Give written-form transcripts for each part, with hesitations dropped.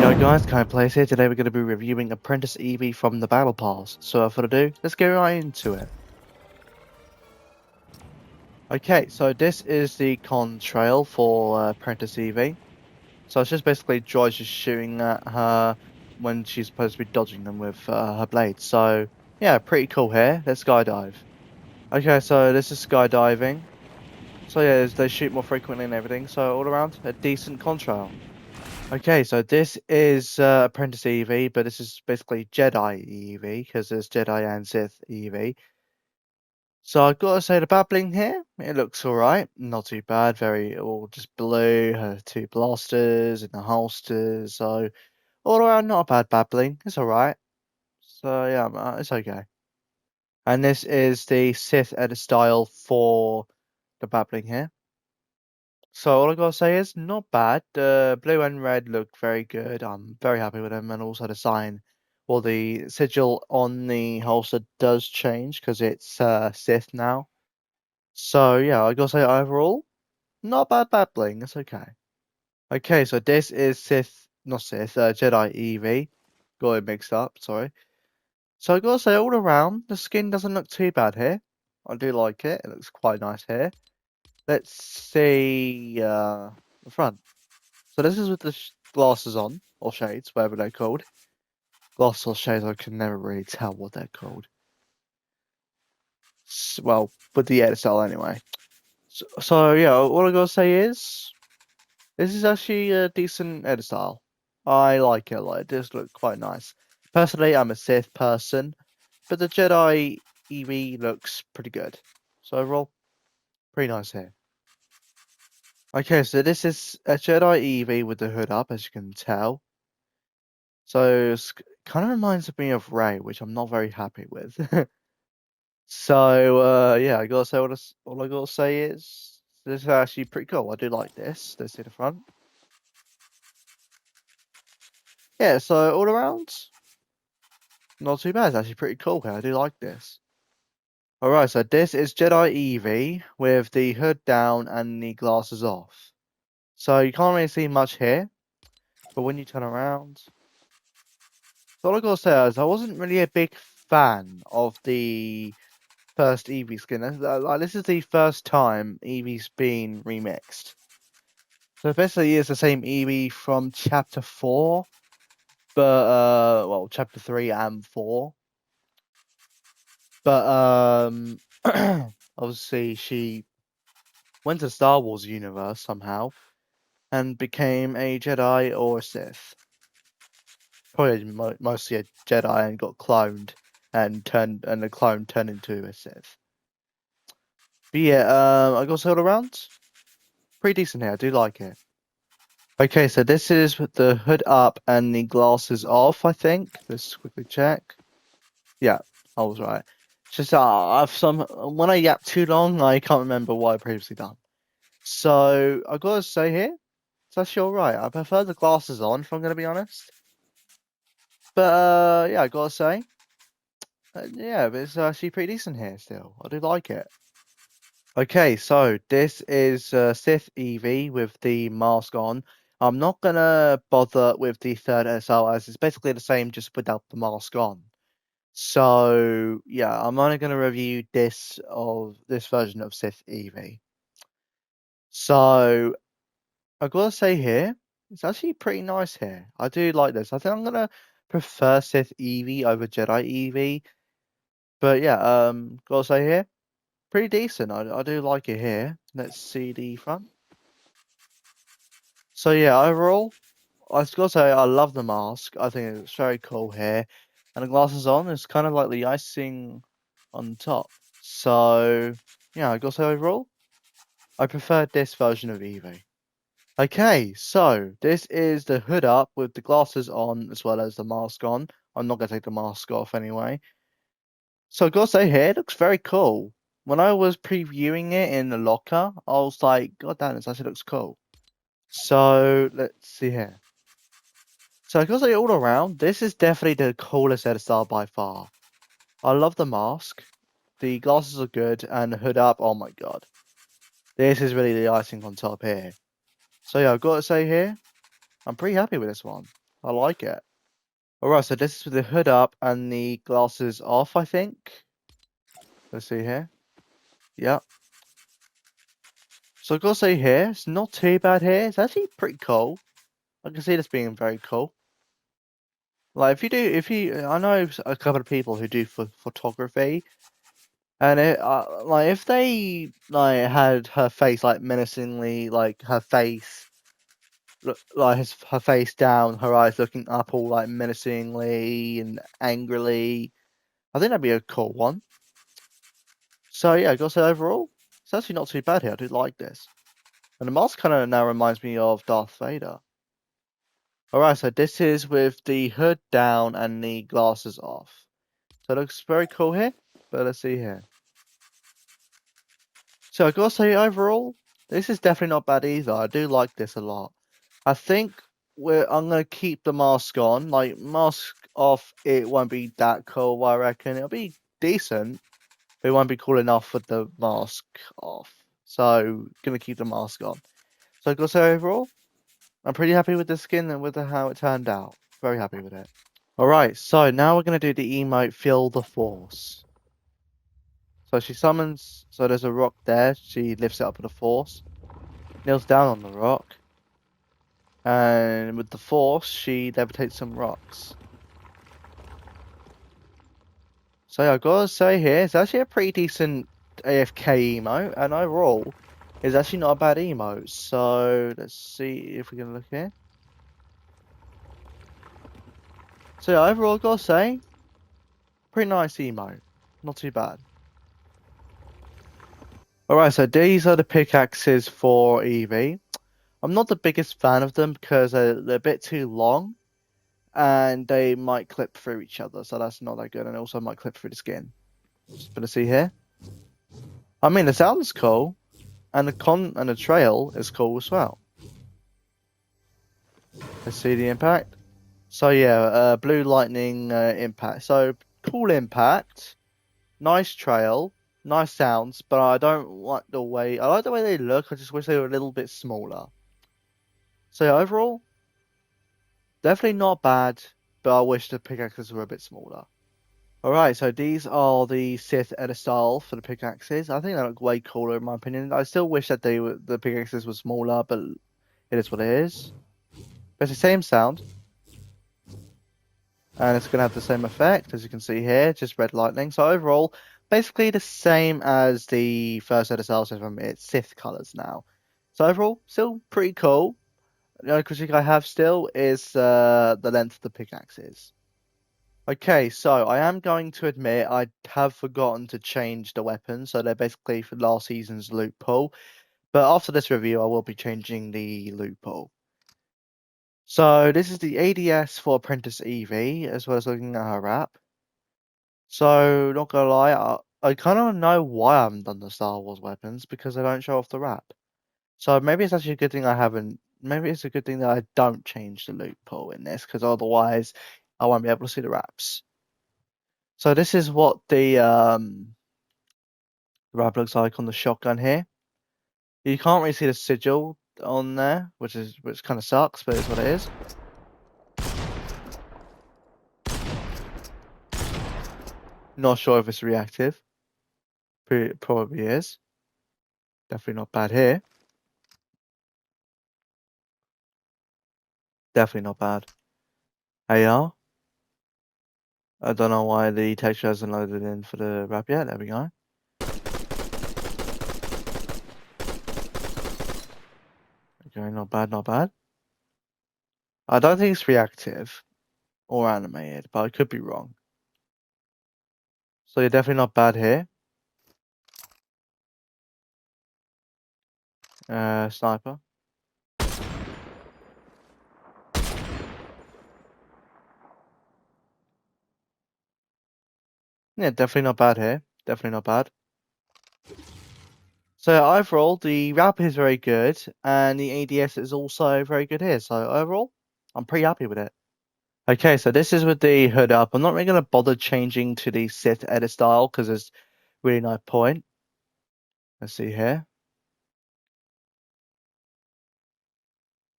Yo guys, Kind Plays here. Today we're going to be reviewing Apprentice Evie from the Battle Pass. So without further ado, let's get right into it. Okay, so this is the contrail for Apprentice Evie. So it's just basically Joy just shooting at her when she's supposed to be dodging them with her blades. So yeah, pretty cool here. Let's skydive. Okay, so this is skydiving. So yeah, they shoot more frequently and everything. So all around, a decent contrail. Okay, so this is Apprentice Evie, but this is basically Jedi Evie because there's Jedi and Sith Evie. So I've got to say the babbling here, it looks alright, not too bad. Very all just blue, her two blasters and the holsters. So all around, not a bad babbling. It's alright. So yeah, it's okay. And this is the Sith edit style for the babbling here. So all I gotta say is not bad. Blue and red look very good. I'm very happy with them, and also the sign or the sigil on the holster does change because it's Sith now. So yeah, I gotta say overall, not bad babbling. It's okay. Okay, so this is Sith, not Sith, Jedi Evie. Got it mixed up. Sorry. So I gotta say all around, the skin doesn't look too bad here. I do like it. It looks quite nice here. Let's see the front. So this is with the glasses on, or shades, whatever they're called. Glasses or shades, I can never really tell what they're called. Well, with the edit style anyway. So yeah, all I gotta say is, this is actually a decent edit style. I like it a lot. It does look quite nice. Personally, I'm a Sith person, but the Jedi Evie looks pretty good. So overall, pretty nice here. Okay, so this is a Jedi Evie with the hood up, as you can tell. So it kind of reminds me of Ray, which I'm not very happy with. So yeah, I gotta say all I gotta say is this is actually pretty cool. I do like this. Let's see the front. Yeah, so all around, not too bad. It's actually pretty cool here. I do like this. Alright, so this is Jedi Evie with the hood down and the glasses off. So you can't really see much here, but when you turn around, so all I gotta say is I wasn't really a big fan of the first Evie skin. This is the first time Evie's been remixed. So basically it's the same Evie from chapter 4, but well, chapter 3 and 4. But obviously she went to the Star Wars universe somehow and became a Jedi or a Sith. Probably mostly a Jedi and got cloned and the clone turned into a Sith. But yeah, I got sold around. Pretty decent here. I do like it. Okay, so this is with the hood up and the glasses off, I think. Let's quickly check. Yeah, I was right. It's just when I yap too long, I can't remember what I previously done. So I gotta say here, it's actually alright. I prefer the glasses on, if I'm gonna be honest. But yeah, I gotta say, yeah, but it's actually pretty decent here still. I do like it. Okay, so this is Sith Evie with the mask on. I'm not gonna bother with the third SL as it's basically the same just without the mask on. So yeah, I'm only gonna review this version of Sith Evie. So I gotta say here, it's actually pretty nice here. I do like this. I think I'm gonna prefer Sith Evie over Jedi Evie. But yeah, gotta say here, pretty decent. I do like it here. Let's see the front. So yeah, overall, I just gotta say I love the mask. I think it's very cool here. And the glasses on is kind of like the icing on top. So yeah, I gotta say overall, I prefer this version of Evie. Okay, so this is the hood up with the glasses on as well as the mask on. I'm not gonna take the mask off anyway. So I gotta say here, it looks very cool. When I was previewing it in the locker, I was like, God damn, this actually looks cool. So let's see here. So I gotta say all around, this is definitely the coolest edit style by far. I love the mask. The glasses are good and the hood up, oh my god. This is really the icing on top here. So yeah, I've got to say here, I'm pretty happy with this one. I like it. Alright, so this is with the hood up and the glasses off, I think. Let's see here. Yep. So I've got to say here, it's not too bad here. It's actually pretty cool. I can see this being very cool. Like I know a couple of people who do photography, and like if they like had her face like menacingly, like her face, like her face down, her eyes looking up all like menacingly and angrily, I think that'd be a cool one. So yeah, I gotta say overall, it's actually not too bad here. I do like this, and the mask kind of now reminds me of Darth Vader. Alright, so this is with the hood down and the glasses off. So it looks very cool here, but let's see here. So I gotta say overall, this is definitely not bad either. I do like this a lot. I think I'm gonna keep the mask on. Like mask off, it won't be that cool, I reckon. It'll be decent, but it won't be cool enough with the mask off. So gonna keep the mask on. So I gotta say overall, I'm pretty happy with the skin and with how it turned out. Very happy with it. Alright, so now we're going to do the emote Feel the Force. So she summons, so there's a rock there, she lifts it up with the Force, kneels down on the rock, and with the Force, she levitates some rocks. So yeah, I've got to say here, it's actually a pretty decent AFK emote, and overall, it's actually not a bad emote. So let's see if we can look here. So yeah, overall, I've got to say, pretty nice emote, not too bad. Alright, so these are the pickaxes for Evie. I'm not the biggest fan of them because they're a bit too long and they might clip through each other, so that's not that good, and also might clip through the skin. Just gonna see here. I mean, the sound's cool, and the trail is cool as well. Let's see the impact. So yeah, blue lightning impact. So cool impact, nice trail, nice sounds, but I don't like the way. I like the way they look. I just wish they were a little bit smaller. So yeah, overall, definitely not bad, but I wish the pickaxes were a bit smaller. Alright, so these are the Sith edit style for the pickaxes. I think they look way cooler in my opinion. I still wish that the pickaxes were smaller, but it is what it is. But it's the same sound. And it's going to have the same effect, as you can see here, just red lightning. So overall, basically the same as the first edit style system. It's Sith colors now. So overall, still pretty cool. The only critique I have still is the length of the pickaxes. Okay, so I am going to admit I have forgotten to change the weapons, so they're basically for last season's loot pool. But after this review, I will be changing the loot pool. So this is the ADS for Apprentice Evie, as well as looking at her wrap. So not gonna lie, I kind of know why I haven't done the Star Wars weapons because they don't show off the wrap. So maybe it's actually a good thing I haven't. Maybe it's a good thing that I don't change the loot pool in this, because otherwise I won't be able to see the wraps. So this is what the wrap looks like on the shotgun here. You can't really see the sigil on there, which kind of sucks, but it's what it is. Not sure if it's reactive. Probably is. Definitely not bad here. Definitely not bad. AR. I don't know why the texture hasn't loaded in for the wrap yet. There we go. Okay, not bad, not bad. I don't think it's reactive or animated, but I could be wrong. So you're definitely not bad here. Sniper. Yeah, definitely not bad here. Definitely not bad. So overall, the wrap is very good, and the ADS is also very good here. So overall, I'm pretty happy with it. Okay, so this is with the hood up. I'm not really going to bother changing to the Sith edit style because there's really no point. Let's see here.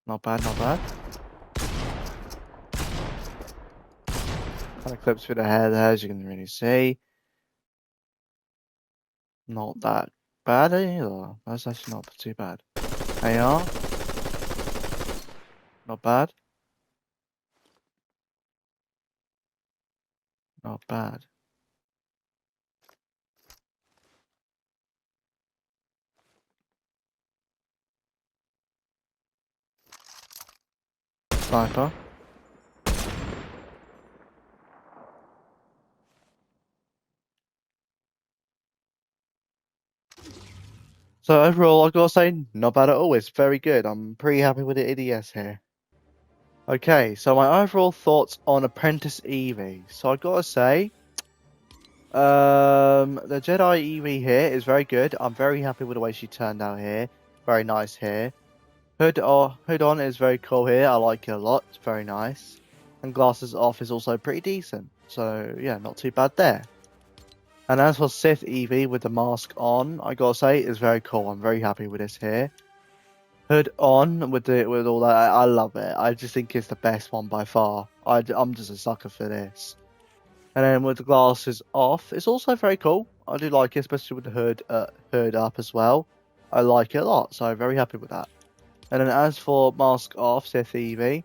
Not bad, not bad. Kind of clips through the hair there, as you can really see. Not that bad either. That's actually not too bad. AR, not bad. Not bad. Sniper. So overall, I gotta say, not bad at all. It's very good. I'm pretty happy with the EDS here. Okay, so my overall thoughts on Apprentice Evie. So I gotta say, the Jedi Evie here is very good. I'm very happy with the way she turned out here. Very nice here. Hood on is very cool here. I like it a lot. It's very nice. And glasses off is also pretty decent. So yeah, not too bad there. And as for Sith Evie with the mask on, I gotta say, is very cool. I'm very happy with this here. Hood on with all that, I love it. I just think it's the best one by far. I'm just a sucker for this. And then with the glasses off, it's also very cool. I do like it, especially with the hood up as well. I like it a lot, so I'm very happy with that. And then as for mask off, Sith Evie,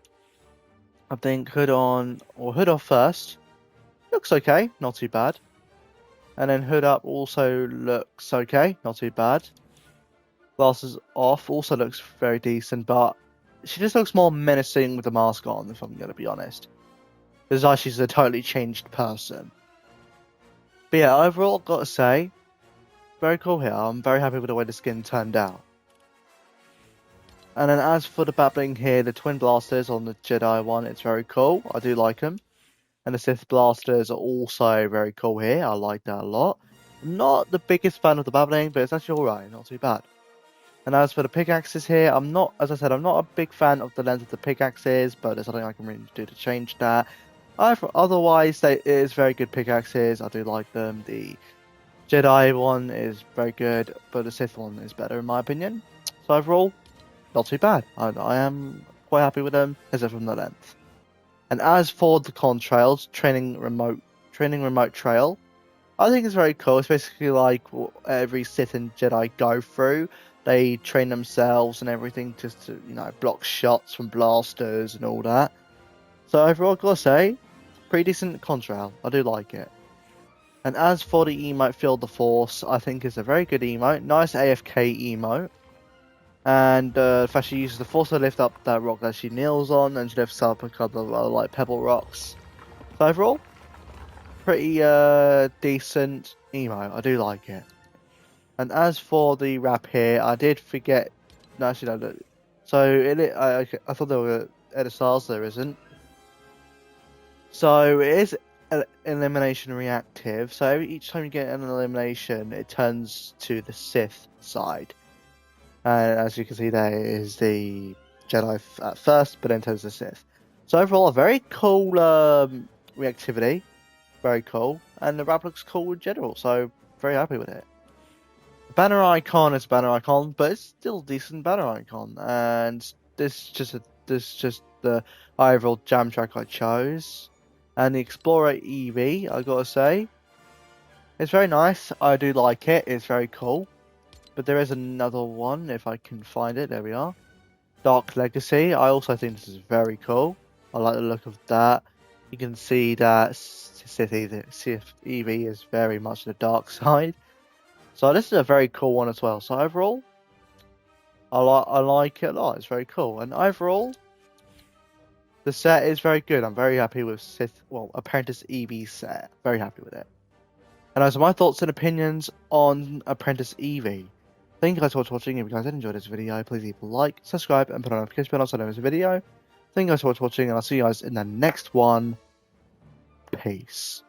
I think hood on or hood off first. Looks okay, not too bad. And then hood up also looks okay, not too bad. Glasses off also looks very decent, but she just looks more menacing with the mask on, if I'm going to be honest. It's like she's a totally changed person. But yeah, overall, I've got to say, very cool here. I'm very happy with the way the skin turned out. And then as for the babbling here, the twin blasters on the Jedi one, it's very cool. I do like them. And the Sith blasters are also very cool here. I like that a lot. I'm not the biggest fan of the babbling, but it's actually alright, not too bad. And as for the pickaxes here, I'm not, as I said, I'm not a big fan of the length of the pickaxes, but there's something I can really do to change that. Otherwise, it is very good pickaxes. I do like them. The Jedi one is very good, but the Sith one is better in my opinion. So overall, not too bad. I am quite happy with them, except from the length. And as for the contrails, training remote trail, I think it's very cool. It's basically like what every Sith and Jedi go through. They train themselves and everything just to, block shots from blasters and all that. So overall, I've got to say, pretty decent contrail. I do like it. And as for the emote Feel the Force, I think it's a very good emote. Nice AFK emote. And the fact she uses the Force to lift up that rock that she kneels on, and she lifts up a couple of other like pebble rocks. So overall, pretty decent emote. I do like it. And as for the wrap here, I did forget. No, actually, no. So I thought there were edit styles. There isn't. So it is elimination reactive. So each time you get an elimination, it turns to the Sith side. And as you can see, there is the Jedi at first, but then turns to Sith. So overall, a very cool reactivity. Very cool. And the wrap looks cool in general. So very happy with it. Banner icon is banner icon, but it's still a decent banner icon. And this is just the overall jam track I chose. And the Explorer Evie, I gotta say, it's very nice. I do like it. It's very cool. But there is another one if I can find it. There we are. Dark Legacy. I also think this is very cool. I like the look of that. You can see that Sith Evie is very much the dark side. So this is a very cool one as well. So overall, I like it a lot. It's very cool. And overall, the set is very good. I'm very happy with Apprentice Evie set. Very happy with it. And those are my thoughts and opinions on Apprentice Evie. Thank you guys for watching. If you guys did enjoy this video, please leave a like, subscribe, and put on a notification bell so you don't miss a video. Thank you guys for watching, and I'll see you guys in the next one. Peace.